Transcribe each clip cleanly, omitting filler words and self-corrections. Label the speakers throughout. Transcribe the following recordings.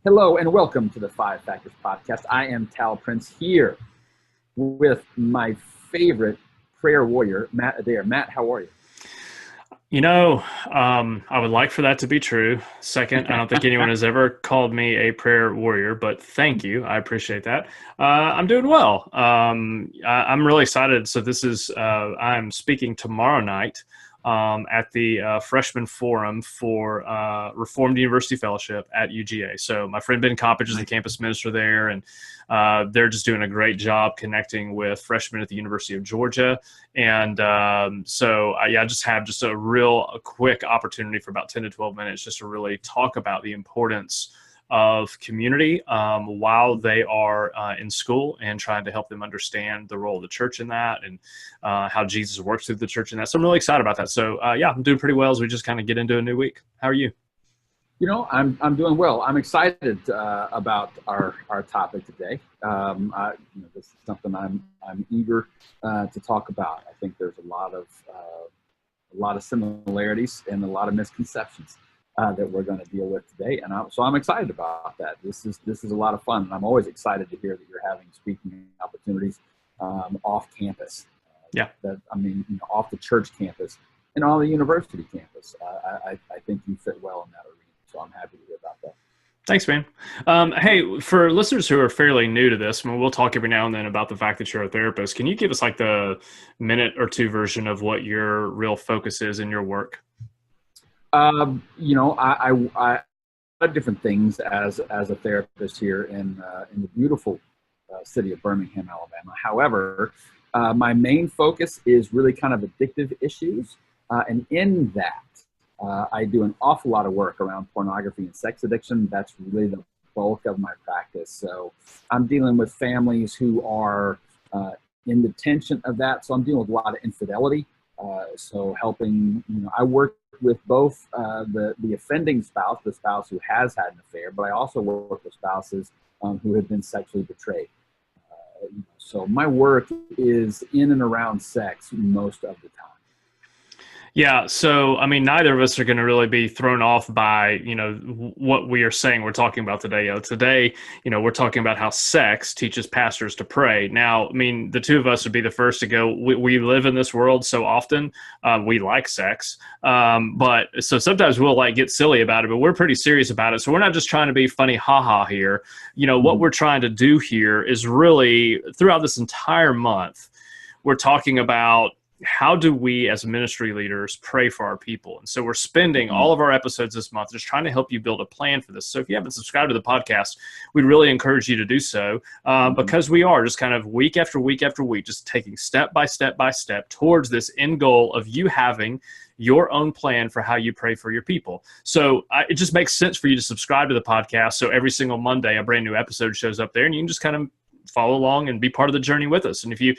Speaker 1: Hello and welcome to the Five Factors Podcast. I am Tal Prince here with my favorite prayer warrior, Matt Adair. Matt, how are you?
Speaker 2: I would like for that to be true. Second, I don't think anyone has ever called me a prayer warrior, but thank you. I appreciate that. I'm doing well. I'm really excited. So I'm speaking tomorrow night at the freshman forum for Reformed University Fellowship at UGA. So my friend Ben Coppage is the campus minister there, and they're just doing a great job connecting with freshmen at the University of Georgia. And I just have just a quick opportunity for about 10 to 12 minutes just to really talk about the importance of community while they are in school, and trying to help them understand the role of the church in that, and how Jesus works through the church in that. So I'm really excited about that. So I'm doing pretty well as we just kind of get into a new week. How are you?
Speaker 1: I'm doing well. I'm excited about our topic today. This is something I'm eager to talk about. I think there's a lot of similarities and a lot of misconceptions that we're going to deal with today, and so I'm excited about that. This is a lot of fun, and I'm always excited to hear that you're having speaking opportunities off campus. Off the church campus and on the university campus. I think you fit well in that arena. So I'm happy to hear about that.
Speaker 2: Thanks, man. Hey, for listeners who are fairly new to this, we'll talk every now and then about the fact that you're a therapist. Can you give us like the minute or two version of what your real focus is in your work?
Speaker 1: I have different things as a therapist here in the beautiful city of Birmingham, Alabama. However, my main focus is really kind of addictive issues, and in that, I do an awful lot of work around pornography and sex addiction. That's really the bulk of my practice. So I'm dealing with families who are in the tension of that. So I'm dealing with a lot of infidelity. So helping, I work with both the offending spouse, the spouse who has had an affair, but I also work with spouses who have been sexually betrayed. So my work is in and around sex most of the time.
Speaker 2: Yeah. So, neither of us are going to really be thrown off by, what we are saying we're talking about today. Today, we're talking about how sex teaches pastors to pray. Now, the two of us would be the first to go, we live in this world so often, we like sex. But so sometimes we'll get silly about it, but we're pretty serious about it. So we're not just trying to be funny, haha here. What we're trying to do here is really, throughout this entire month, we're talking about how do we as ministry leaders pray for our people? And so we're spending all of our episodes this month just trying to help you build a plan for this. So if you haven't subscribed to the podcast, we'd really encourage you to do so, because we are just kind of week after week after week, just taking step by step by step towards this end goal of you having your own plan for how you pray for your people. So it just makes sense for you to subscribe to the podcast. So every single Monday, a brand new episode shows up there, and you can just kind of follow along and be part of the journey with us. And if you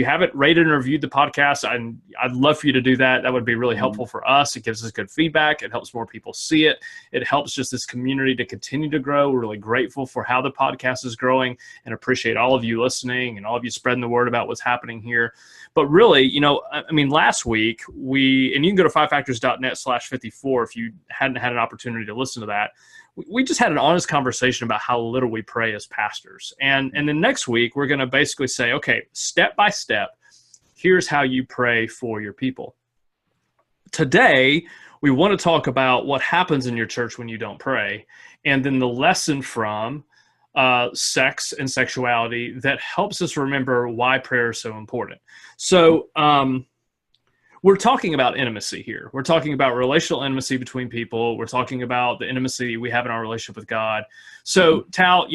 Speaker 2: haven't rated and reviewed the podcast, I'd love for you to do that. That would be really helpful for us. It gives us good feedback. It helps more people see it. It helps just this community to continue to grow. We're really grateful for how the podcast is growing, and appreciate all of you listening and all of you spreading the word about what's happening here. But really, last week and you can go to fivefactors.net/54 if you hadn't had an opportunity to listen to that. We just had an honest conversation about how little we pray as pastors. And then next week, we're going to basically say, okay, step by step, here's how you pray for your people. Today, we want to talk about what happens in your church when you don't pray, and then the lesson from sex and sexuality that helps us remember why prayer is so important. So, we're talking about intimacy here. We're talking about relational intimacy between people. We're talking about the intimacy we have in our relationship with God. So, Tal,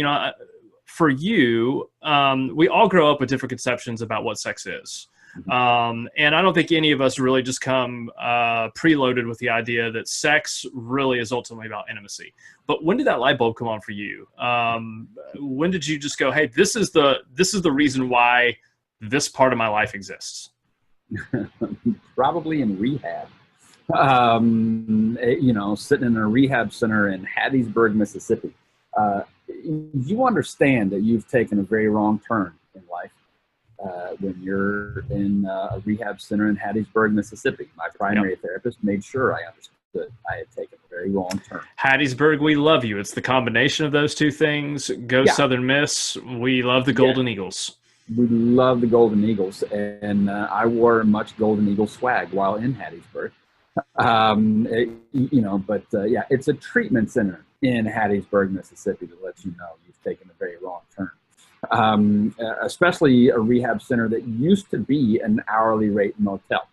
Speaker 2: for you, we all grow up with different conceptions about what sex is. And I don't think any of us really just come preloaded with the idea that sex really is ultimately about intimacy. But when did that light bulb come on for you? When did you just go, hey, this is the reason why this part of my life exists?
Speaker 1: Probably in rehab. Sitting in a rehab center in Hattiesburg, Mississippi. You understand that you've taken a very wrong turn in life when you're in a rehab center in Hattiesburg, Mississippi. My primary therapist made sure I understood I had taken a very wrong turn.
Speaker 2: Hattiesburg, we love you. It's the combination of those two things. Go
Speaker 1: Yeah.
Speaker 2: Southern Miss. We love the Golden Eagles.
Speaker 1: We love the Golden Eagles, and I wore much Golden Eagle swag while in Hattiesburg. Yeah, it's a treatment center in Hattiesburg, Mississippi, to let you know you've taken a very wrong turn. Especially a rehab center that used to be an hourly rate motel.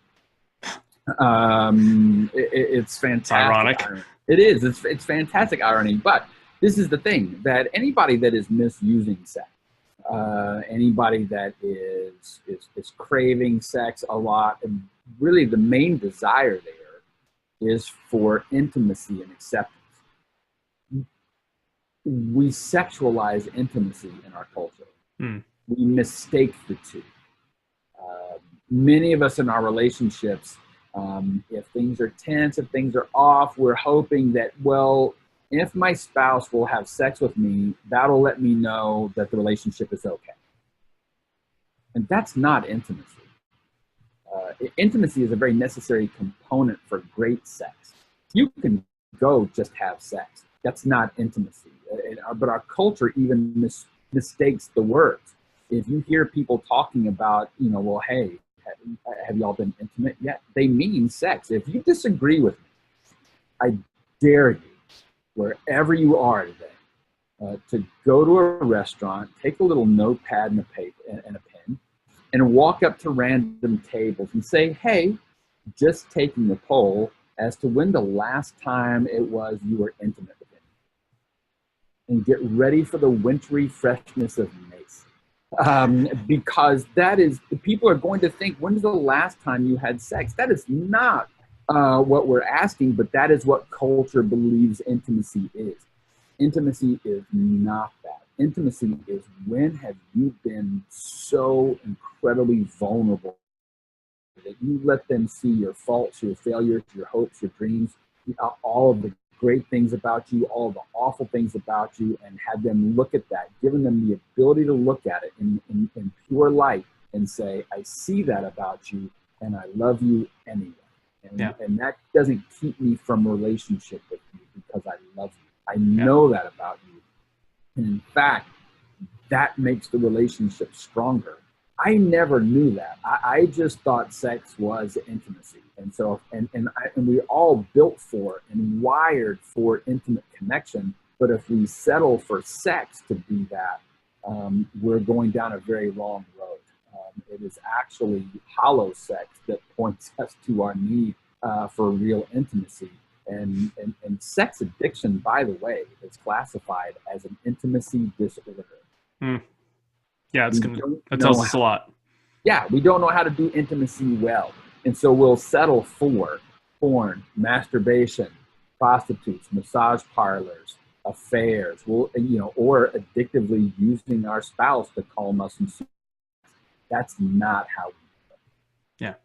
Speaker 1: It's fantastic.
Speaker 2: Ironic.
Speaker 1: Irony. It is. It's fantastic irony. But this is the thing, that anybody that is misusing sex, anybody that is craving sex a lot, and really the main desire there is for intimacy and acceptance. We sexualize intimacy in our culture. We mistake the two. Many of us in our relationships, if things are tense, if things are off, we're hoping that, well, if my spouse will have sex with me, that'll let me know that the relationship is okay. And that's not intimacy. Intimacy is a very necessary component for great sex. You can go just have sex. That's not intimacy. But our culture even mistakes the words. If you hear people talking about, well, hey, have y'all been intimate yet? They mean sex. If you disagree with me, I dare you, wherever you are today, to go to a restaurant, take a little notepad and a paper and a pen, and walk up to random tables and say, hey, just taking a poll as to when the last time it was you were intimate with him. And get ready for the wintry freshness of Mace. Because that is, people are going to think, when's the last time you had sex? That is not what we're asking, but that is what culture believes intimacy is. Intimacy is not that. Intimacy is, when have you been so incredibly vulnerable that you let them see your faults, your failures, your hopes, your dreams, all of the great things about you, all the awful things about you, and have them look at that, giving them the ability to look at it in pure light and say, I see that about you and I love you anyway. And that doesn't keep me from relationship with you because I love you. I know that about you. And in fact, that makes the relationship stronger. I never knew that. I just thought sex was intimacy. And so, and we all built for and wired for intimate connection. But if we settle for sex to be that, we're going down a very long road. It is actually hollow sex that points us to our need for real intimacy. And sex addiction, by the way, is classified as an intimacy disorder.
Speaker 2: Yeah, that tells us a lot.
Speaker 1: Yeah, we don't know how to do intimacy well. And so we'll settle for porn, masturbation, prostitutes, massage parlors, affairs, or addictively using our spouse to calm us and soothe us. That's not how we do it.
Speaker 2: Yeah.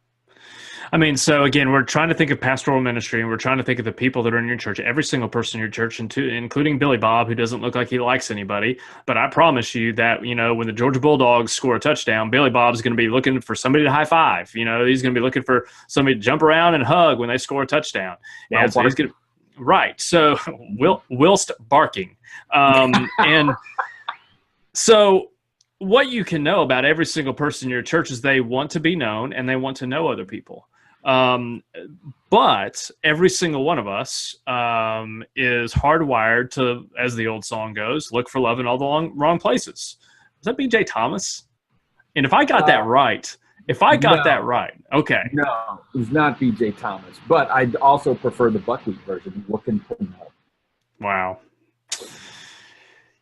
Speaker 2: I mean, so again, we're trying to think of pastoral ministry, and we're trying to think of the people that are in your church, every single person in your church, including Billy Bob, who doesn't look like he likes anybody. But I promise you that, when the Georgia Bulldogs score a touchdown, Billy Bob's going to be looking for somebody to high five. He's going to be looking for somebody to jump around and hug when they score a touchdown. And so he's going to, right. So whilst barking. And so what you can know about every single person in your church is they want to be known and they want to know other people. But every single one of us is hardwired to, as the old song goes, look for love in all the wrong places. Was that B.J. Thomas? And if I got that right, okay.
Speaker 1: No, it was not B.J. Thomas, but I'd also prefer the Buckwheat version, looking for love.
Speaker 2: Wow.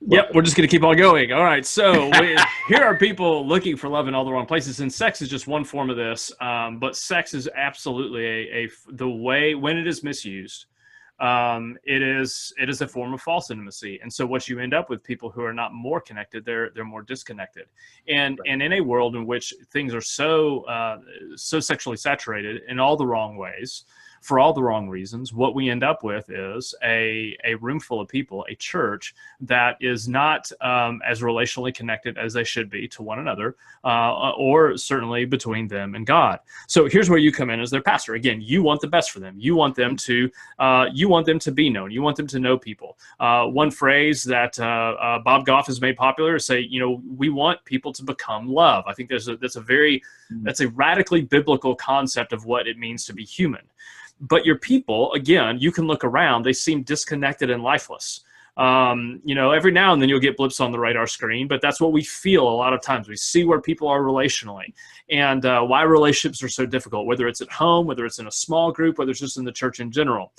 Speaker 2: Yep, we're just going to keep on going. All right, so here are people looking for love in all the wrong places, and sex is just one form of this. But sex is absolutely the way, when it is misused, it is a form of false intimacy. And so what you end up with, people who are not more connected, they're more disconnected. And in a world in which things are so sexually saturated in all the wrong ways, for all the wrong reasons, what we end up with is a room full of people, a church that is not as relationally connected as they should be to one another, or certainly between them and God. So here's where you come in as their pastor. Again, you want the best for them. You want them to be known. You want them to know people. One phrase that Bob Goff has made popular is say, we want people to become love. I think that's a radically biblical concept of what it means to be human. But your people, again, you can look around, they seem disconnected and lifeless. Every now and then you'll get blips on the radar screen, but that's what we feel a lot of times. We see where people are relationally and why relationships are so difficult, whether it's at home, whether it's in a small group, whether it's just in the church in general.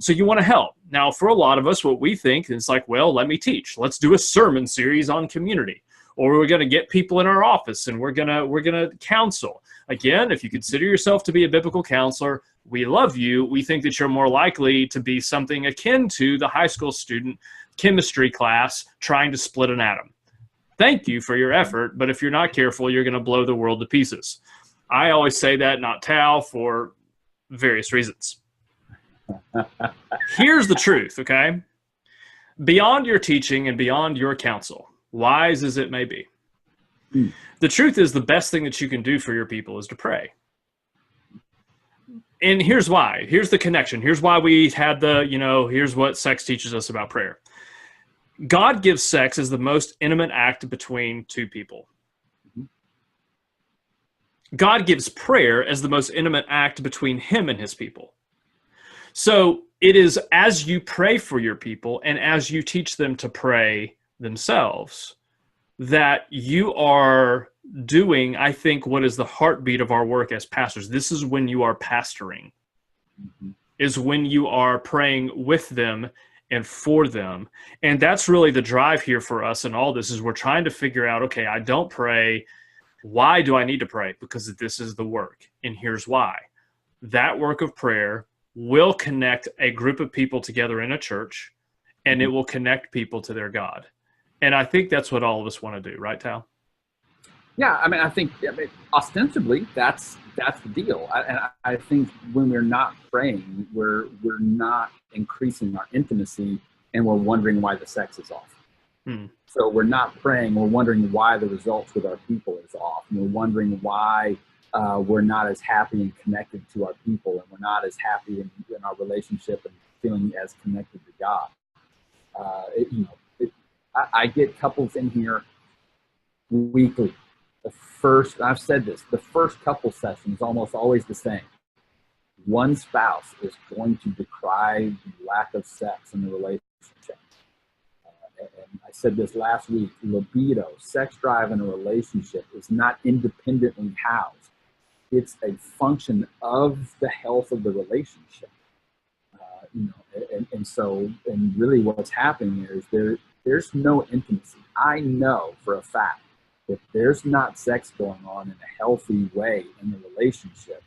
Speaker 2: So you want to help. Now, for a lot of us, what we think is like, well, let me teach. Let's do a sermon series on community. Or we're going to get people in our office and we're going to counsel. Again, if you consider yourself to be a biblical counselor, we love you. We think that you're more likely to be something akin to the high school student chemistry class trying to split an atom. Thank you for your effort, but if you're not careful, you're going to blow the world to pieces. I always say that, not Tal, for various reasons. Here's the truth, okay? Beyond your teaching and beyond your counsel, wise as it may be, the truth is the best thing that you can do for your people is to pray. And here's why. Here's the connection. Here's why we had here's what sex teaches us about prayer. God gives sex as the most intimate act between two people. God gives prayer as the most intimate act between him and his people. So it is as you pray for your people and as you teach them to pray themselves that you are doing, I think, what is the heartbeat of our work as pastors. This is when you are pastoring, is when you are praying with them and for them. And that's really the drive here for us in all this is we're trying to figure out, okay, I don't pray. Why do I need to pray? Because this is the work. And here's why. That work of prayer will connect a group of people together in a church, and it will connect people to their God. And I think that's what all of us want to do, right, Tal?
Speaker 1: Yeah, I think ostensibly that's the deal. I think when we're not praying, we're not increasing our intimacy, and we're wondering why the sex is off. So we're not praying. We're wondering why the results with our people is off. And we're wondering why we're not as happy and connected to our people, and we're not as happy in our relationship and feeling as connected to God. I get couples in here weekly. I've said this, the first couple session is almost always the same. One spouse is going to decry the lack of sex in the relationship. And I said this last week, libido, sex drive in a relationship is not independently housed. It's a function of the health of the relationship. And really what's happening is there's no intimacy. I know for a fact if there's not sex going on in a healthy way in the relationship,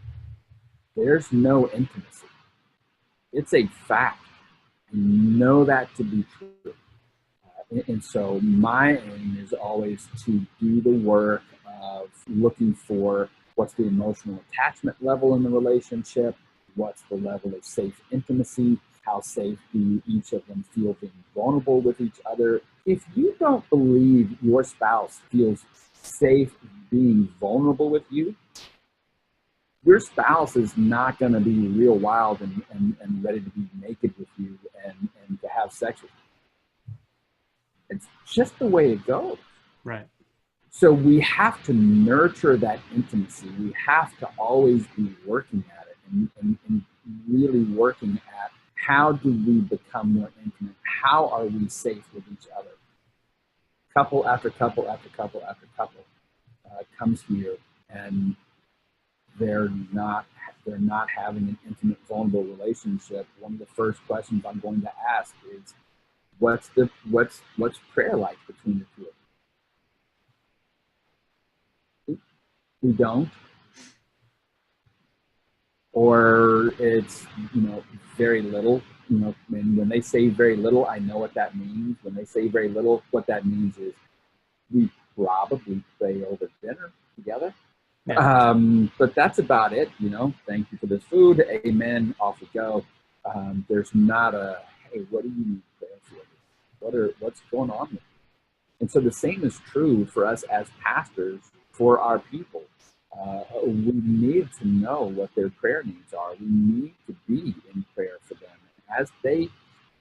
Speaker 1: there's no intimacy. It's a fact. I know that to be true. And so my aim is always to do the work of looking for what's the emotional attachment level in the relationship, what's the level of safe intimacy, how safe do each of them feel being vulnerable with each other. If you don't believe your spouse feels safe being vulnerable with you, your spouse is not going to be real wild and ready to be naked with you and to have sex with you. It's just the way it goes.
Speaker 2: Right.
Speaker 1: So we have to nurture that intimacy. We have to always be working at it and really working at how do we become more intimate? How are we safe with each other? Couple after couple after couple after couple comes here, and they're not having an intimate, vulnerable relationship. One of the first questions I'm going to ask is, what's prayer like between the two of you? We don't. Or it's, very little, and when they say very little, I know what that means. When they say very little, what that means is we probably pray over dinner together.
Speaker 2: Yeah.
Speaker 1: But that's about it. Thank you for this food. Amen. Off we go. There's not a, hey, what do you need prayer for? What's going on with you? And so the same is true for us as pastors for our people. We need to know what their prayer needs are. We need to be in prayer for them. And as they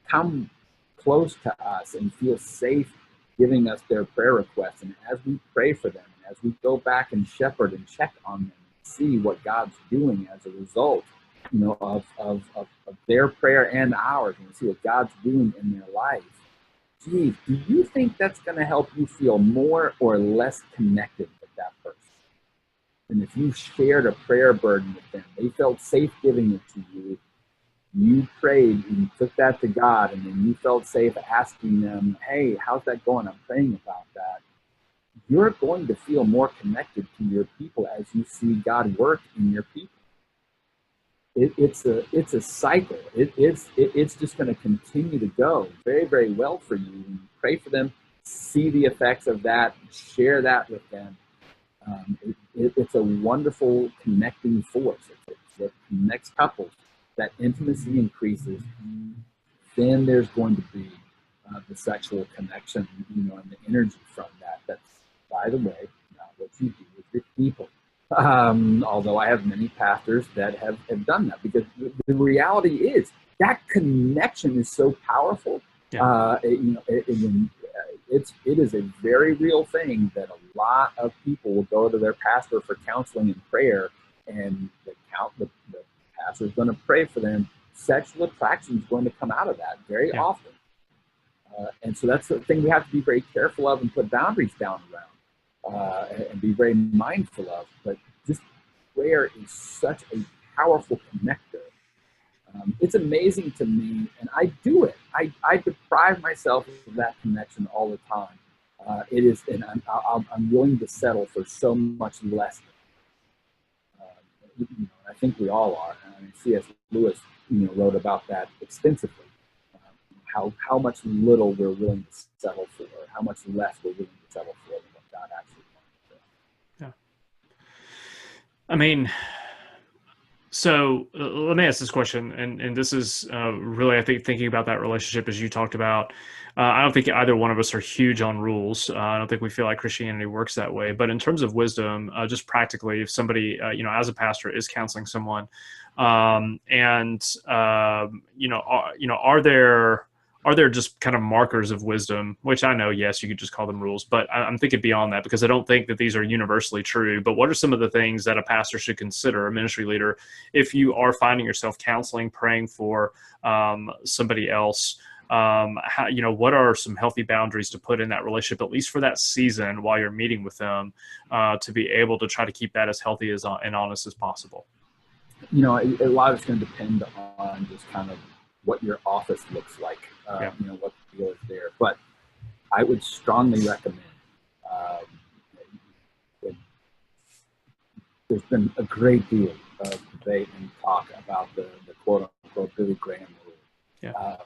Speaker 1: come close to us and feel safe giving us their prayer requests, and as we pray for them, and as we go back and shepherd and check on them and see what God's doing as a result, of their prayer and ours, and see what God's doing in their life. Geez, do you think that's going to help you feel more or less connected with that person? And if you shared a prayer burden with them, they felt safe giving it to you, you prayed and you took that to God, and then you felt safe asking them, hey, how's that going? I'm praying about that. You're going to feel more connected to your people as you see God work in your people. It's a cycle. It's just going to continue to go very, very well for you. When you pray for them, see the effects of that, share that with them. It's a wonderful connecting force. It connects couples. That intimacy increases. Then there's going to be the sexual connection, and the energy from that. That's, by the way, not what you do with your people. Although I have many pastors that have done that, because the reality is that connection is so powerful.
Speaker 2: Yeah.
Speaker 1: It is a very real thing that a lot of people will go to their pastor for counseling and prayer, and the pastor is going to pray for them. Sexual attraction is going to come out of that very often. And so that's the thing we have to be very careful of and put boundaries down around. And be very mindful of. But just prayer is such a powerful connector. It's amazing to me, and I do it. I deprive myself of that connection all the time. It is, and I'm willing to settle for so much less. I think we all are. And C.S. Lewis, wrote about that extensively. How much little we're willing to settle for, how much less we're willing to settle for than what God actually wants.
Speaker 2: Yeah. I mean, so let me ask this question, and this is really, I think, thinking about that relationship as you talked about. I don't think either one of us are huge on rules. I don't think we feel like Christianity works that way. But in terms of wisdom, just practically, if somebody, as a pastor, is counseling someone, are there just kind of markers of wisdom, which I know, yes, you could just call them rules, but I'm thinking beyond that, because I don't think that these are universally true. But what are some of the things that a pastor should consider, a ministry leader, if you are finding yourself counseling, praying for somebody else? What are some healthy boundaries to put in that relationship, at least for that season while you're meeting with them, to be able to try to keep that as healthy and honest as possible?
Speaker 1: A lot of it's going to depend on just kind of what your office looks like, what the deal is there. But I would strongly recommend, there's been a great deal of debate and talk about the quote-unquote Billy Graham rule.
Speaker 2: Yeah.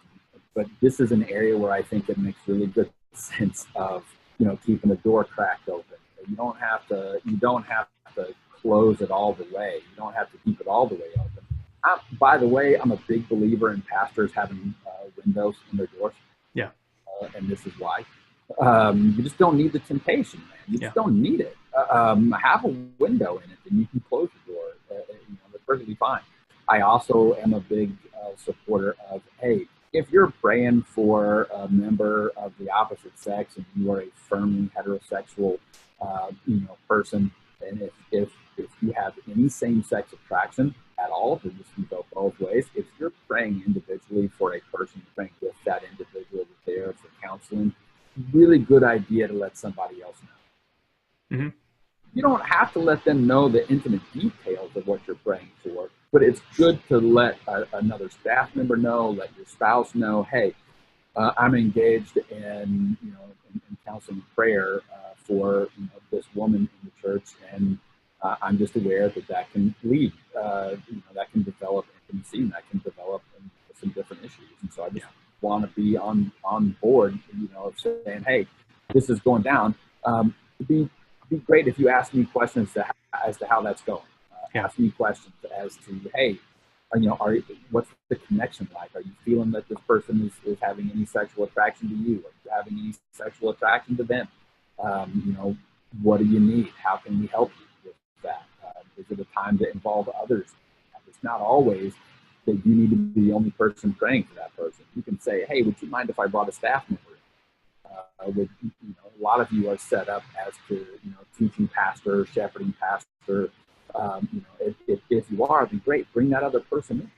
Speaker 1: But this is an area where I think it makes really good sense of, keeping the door cracked open. You don't have to close it all the way. You don't have to keep it all the way open. By the way, I'm a big believer in pastors having windows in their doors.
Speaker 2: Yeah.
Speaker 1: And this is why. You just don't need the temptation, man. You just don't need it. Have a window in it, and you can close the door. That's perfectly fine. I also am a big supporter of, hey, if you're praying for a member of the opposite sex and you are a firmly heterosexual, person, and if you have any same-sex attraction at all, this can go both ways. If you're praying individually for a person, you're praying with that individual there for counseling, really good idea to let somebody else know.
Speaker 2: Mm-hmm.
Speaker 1: You don't have to let them know the intimate details of what you're praying for, but it's good to let another staff member know, let your spouse know, hey, I'm engaged in counseling prayer for this woman in the church, and I'm just aware that can lead, that can develop intimacy, and that can develop some different issues. And so I just want to be on board, of saying, hey, this is going down. Be be great if you ask me questions as to how that's going.
Speaker 2: Yeah.
Speaker 1: Ask me questions as to, hey, what's the connection like? Are you feeling that this person is having any sexual attraction to you? Are you having any sexual attraction to them? What do you need? How can we help you with that? Is it a time to involve others? It's not always that you need to be the only person praying for that person. You can say, hey, would you mind if I brought a staff member? A lot of you are set up as to, teaching pastor, shepherding pastor. If you are, then great, bring that other person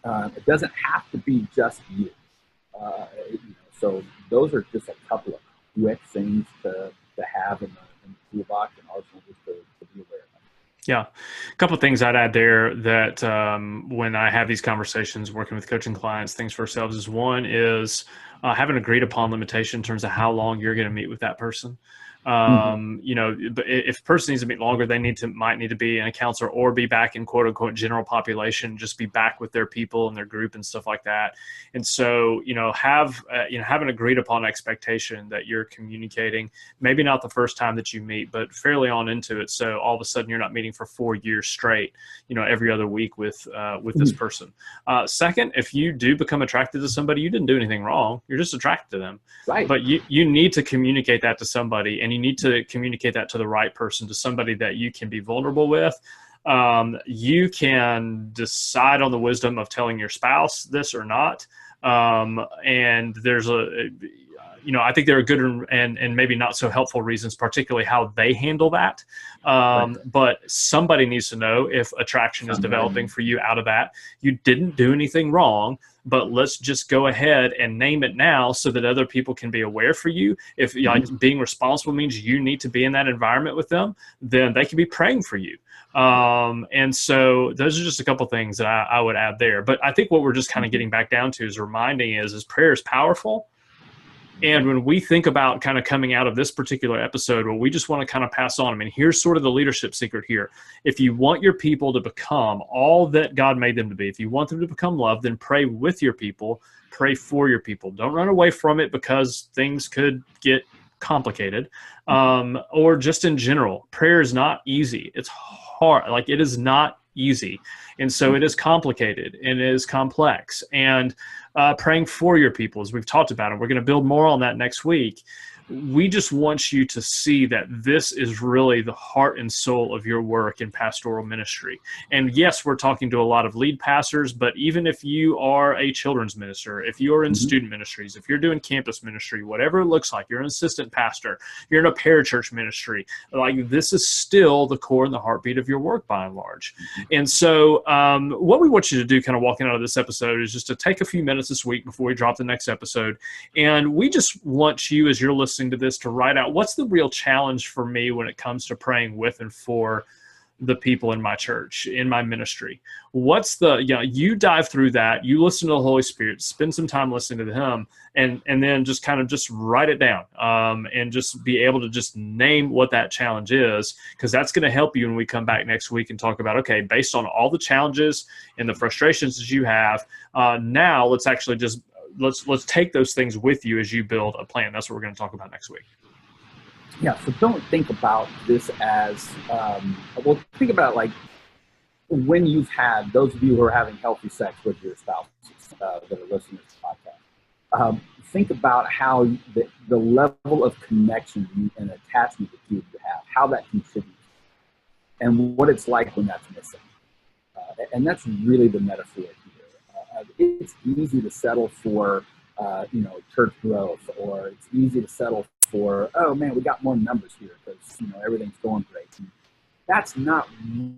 Speaker 1: in. It doesn't have to be just you. So those are just a couple of quick things to have in the toolbox and arsenal just to be aware of.
Speaker 2: Yeah. A couple of things I'd add there that when I have these conversations working with coaching clients, things for ourselves is one is have an agreed upon limitation in terms of how long you're going to meet with that person. If a person needs to meet longer, they might need to be in a counselor or be back in quote unquote general population, just be back with their people and their group and stuff like that. And so, have an agreed upon expectation that you're communicating, maybe not the first time that you meet, but fairly on into it. So all of a sudden you're not meeting for 4 years straight, every other week with this person. Second, if you do become attracted to somebody, you didn't do anything wrong. You're just attracted to them.
Speaker 1: Right.
Speaker 2: But you need to communicate that to somebody, and you need to communicate that to the right person, to somebody that you can be vulnerable with. You can decide on the wisdom of telling your spouse this or not. And there's I think there are good and maybe not so helpful reasons, particularly how they handle that. But somebody needs to know if attraction is developing for you out of that. You didn't do anything wrong, but let's just go ahead and name it now so that other people can be aware for you. If being responsible means you need to be in that environment with them, then they can be praying for you. And so those are just a couple things that I would add there. But I think what we're just kind of getting back down to is reminding is prayer is powerful. And when we think about kind of coming out of this particular episode, what we just want to kind of pass on, here's sort of the leadership secret here. If you want your people to become all that God made them to be, if you want them to become loved, then pray with your people, pray for your people. Don't run away from it because things could get complicated, or just in general. Prayer is not easy. It's hard. Like, it is not easy. And so it is complicated and it is complex. And praying for your people, as we've talked about, and we're going to build more on that next week. We just want you to see that this is really the heart and soul of your work in pastoral ministry. And yes, we're talking to a lot of lead pastors, but even if you are a children's minister, if you're in student ministries, if you're doing campus ministry, whatever it looks like, you're an assistant pastor, you're in a parachurch ministry, like, this is still the core and the heartbeat of your work by and large. And so what we want you to do kind of walking out of this episode is just to take a few minutes this week before we drop the next episode. And we just want you, as you're listening to this, to write out, what's the real challenge for me when it comes to praying with and for the people in my church, in my ministry? What's the, you dive through that, you listen to the Holy Spirit, spend some time listening to him, and then just kind of just write it down, and just be able to just name what that challenge is, because that's going to help you when we come back next week and talk about, okay, based on all the challenges and the frustrations that you have, now let's actually just let's take those things with you as you build a plan. That's what we're going to talk about next week.
Speaker 1: Yeah, so don't think about this as, think about like when you've had, those of you who are having healthy sex with your spouses that are listening to this podcast, think about how the level of connection and attachment that you have, how that contributes, and what it's like when that's missing. And that's really the metaphor here. It's easy to settle for, church growth, or it's easy to settle for, oh man, we got more numbers here because, everything's going great. And that's not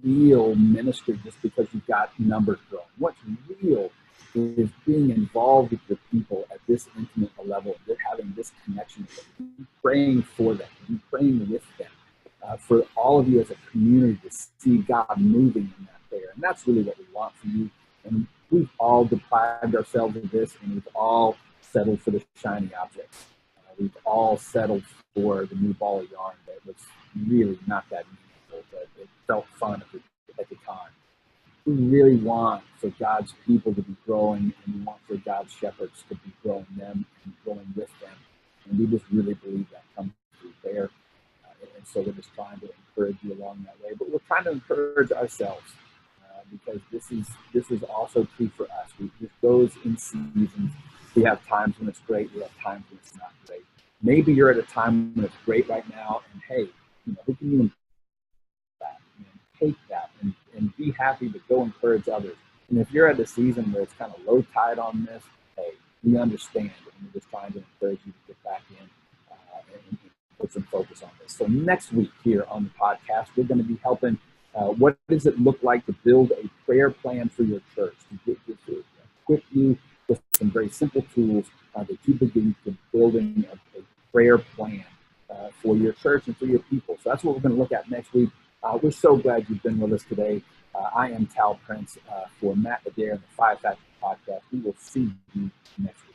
Speaker 1: real ministry just because you've got numbers growing. What's real is being involved with your people at this intimate a level, having this connection with them, praying for them, praying with them, for all of you as a community to see God moving in that prayer. And that's really what we want for you. And we've all deprived ourselves of this, and we've all settled for the shiny objects. We've all settled for the new ball of yarn that was really not that meaningful, but it felt fun at the time. We really want for God's people to be growing, and we want for God's shepherds to be growing them and growing with them. And we just really believe that comes through prayer. so we're just trying to encourage you along that way. But we're trying to encourage ourselves because this is also true for us. This goes in seasons. We have times when it's great. We have times when it's not great. Maybe you're at a time when it's great right now, and hey, who can you that and take that and be happy to go encourage others. And if you're at a season where it's kind of low tide on this, hey, we understand, and we're just trying to encourage you to get back in and put some focus on this. So next week here on the podcast, we're going to be helping. What does it look like to build a prayer plan for your church? To equip you with some very simple tools that you begin to building a prayer plan for your church and for your people. So that's what we're going to look at next week. We're so glad you've been with us today. I am Tal Prince for Matt Adair and the 5 Factor Podcast. We will see you next week.